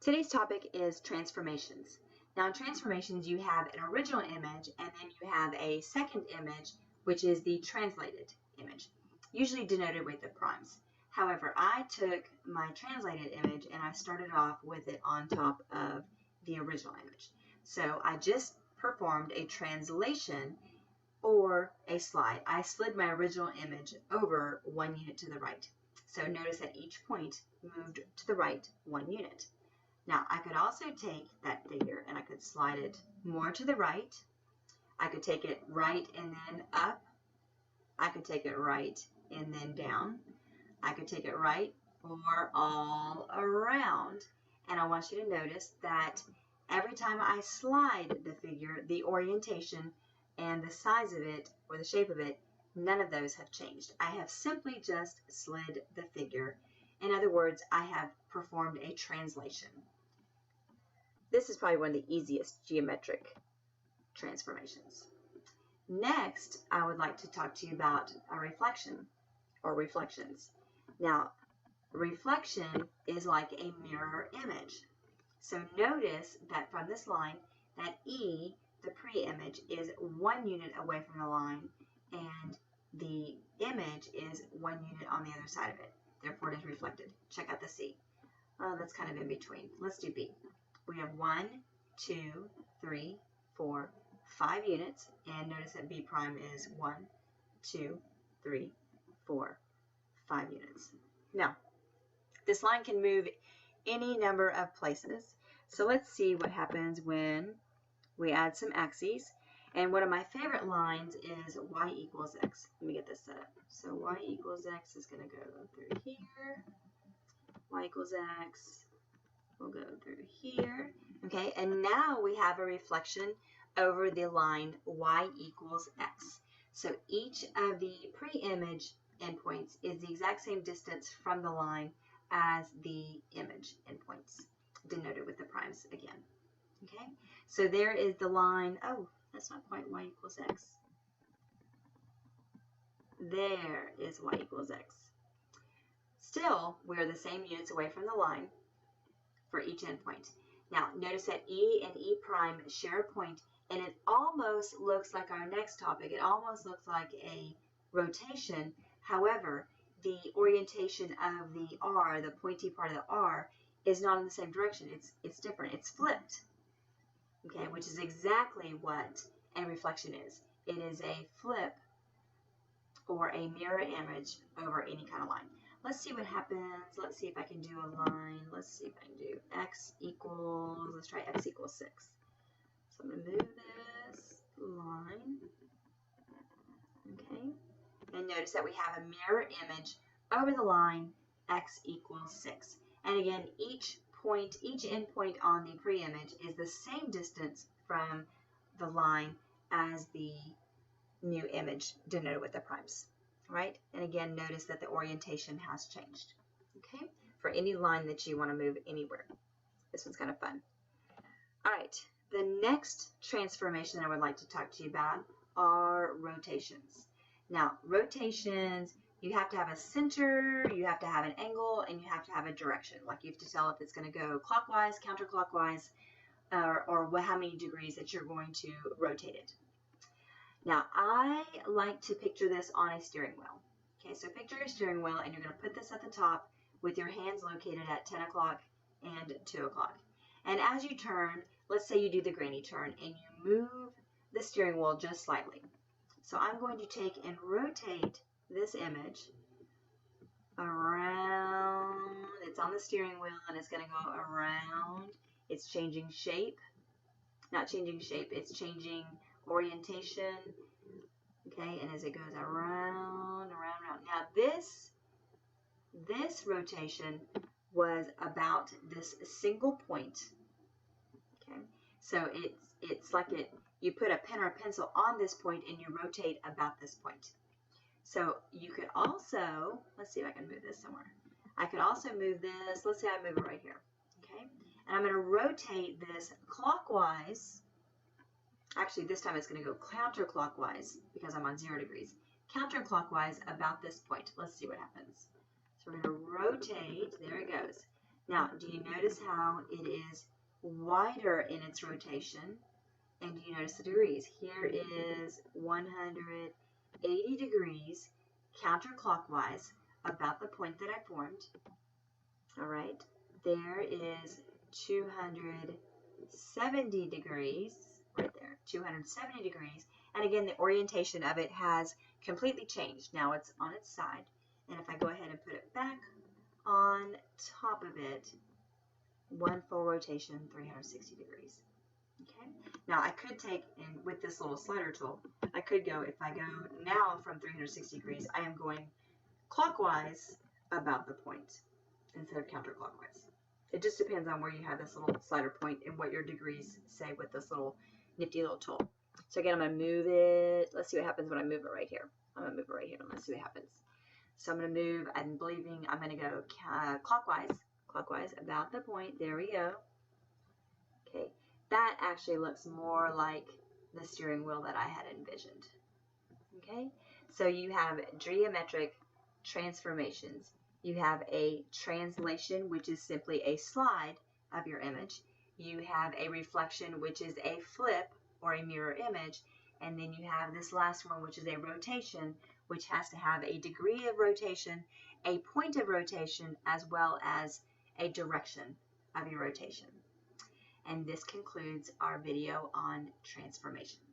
Today's topic is transformations. Now in transformations you have an original image and then you have a second image, which is the translated image, usually denoted with the primes. However, I took my translated image and I started off with it on top of the original image. So I just performed a translation or a slide. I slid my original image over 1 unit to the right. So notice that each point moved to the right 1 unit. Now I could also take that figure and I could slide it more to the right. I could take it right and then up. I could take it right and then down. I could take it right or all around. And I want you to notice that every time I slide the figure, the orientation and the size of it or the shape of it, none of those have changed. I have simply just slid the figure. In other words, I have performed a translation. This is probably one of the easiest geometric transformations. Next, I would like to talk to you about a reflection or reflections. Now, reflection is like a mirror image. So notice that from this line, that E, the pre-image, is 1 unit away from the line, and the image is 1 unit on the other side of it. Therefore, it is reflected. Check out the C. That's kind of in between. Let's do B. We have 1, 2, 3, 4, 5 units, and notice that B prime is 1, 2, 3, 4, 5 units. Now, this line can move any number of places. So let's see what happens when we add some axes. And one of my favorite lines is y equals x. Let me get this set up. So y equals x is going to go through here. Y equals x will go through here. Okay, and now we have a reflection over the line y equals x. So each of the pre-image endpoints is the exact same distance from the line as the image endpoints, denoted with the primes again. Okay, so there is the line. Oh, that's not quite y equals x. There is y equals x. Still, we're the same units away from the line for each endpoint. Now, notice that E and E prime share a point, and it almost looks like our next topic. It almost looks like a rotation. However, the orientation of the R, the pointy part of the R, is not in the same direction. It's different. It's flipped. Okay, which is exactly what a reflection is. It is a flip or a mirror image over any kind of line. Let's see what happens. Let's see if I can do a line. Let's see if I can do x equals, let's try x equals 6. So I'm going to move this line. Okay, and notice that we have a mirror image over the line x equals 6. And again, each endpoint on the pre-image is the same distance from the line as the new image denoted with the primes, right? And again, notice that the orientation has changed, okay, for any line that you want to move anywhere. This one's kind of fun. All right, the next transformation I would like to talk to you about are rotations. Now, rotations, you have to have a center, you have to have an angle, and you have to have a direction. Like you have to tell if it's going to go clockwise, counterclockwise, or how many degrees that you're going to rotate it. Now, I like to picture this on a steering wheel. Okay, so picture your steering wheel, and you're going to put this at the top with your hands located at 10 o'clock and 2 o'clock. And as you turn, let's say you do the granny turn, and you move the steering wheel just slightly. So I'm going to take and rotate this image around. It's on the steering wheel, and it's going to go around. It's changing shape. Not changing shape, it's changing orientation. Okay, and as it goes around, around, around. Now this rotation was about this single point. Okay, so it's like you put a pen or a pencil on this point and you rotate about this point. So you could also, let's see if I can move this somewhere. I could also move this, let's say I move it right here. Okay, and I'm going to rotate this clockwise. Actually, this time it's going to go counterclockwise because I'm on 0 degrees. Counterclockwise about this point. Let's see what happens. So we're going to rotate. There it goes. Now, do you notice how it is wider in its rotation? And do you notice the degrees? Here is 180 degrees counterclockwise about the point that I formed. All right. There is 270 degrees, right there, 270 degrees. And again, the orientation of it has completely changed. Now it's on its side. And if I go ahead and put it back on top of it, one full rotation, 360 degrees. Okay. Now I could take, and with this little slider tool, I could go, if I go now from 360 degrees, I am going clockwise about the point instead of counterclockwise. It just depends on where you have this little slider point and what your degrees say with this little nifty little tool. So again, I'm going to move it. Let's see what happens when I move it right here. I'm going to move it right here and let's see what happens. So I'm going to move, I'm believing I'm going to go clockwise about the point. There we go. Okay. That actually looks more like the steering wheel that I had envisioned. Okay. So you have geometric transformations. You have a translation, which is simply a slide of your image. You have a reflection, which is a flip or a mirror image. And then you have this last one, which is a rotation, which has to have a degree of rotation, a point of rotation, as well as a direction of your rotation. And this concludes our video on transformations.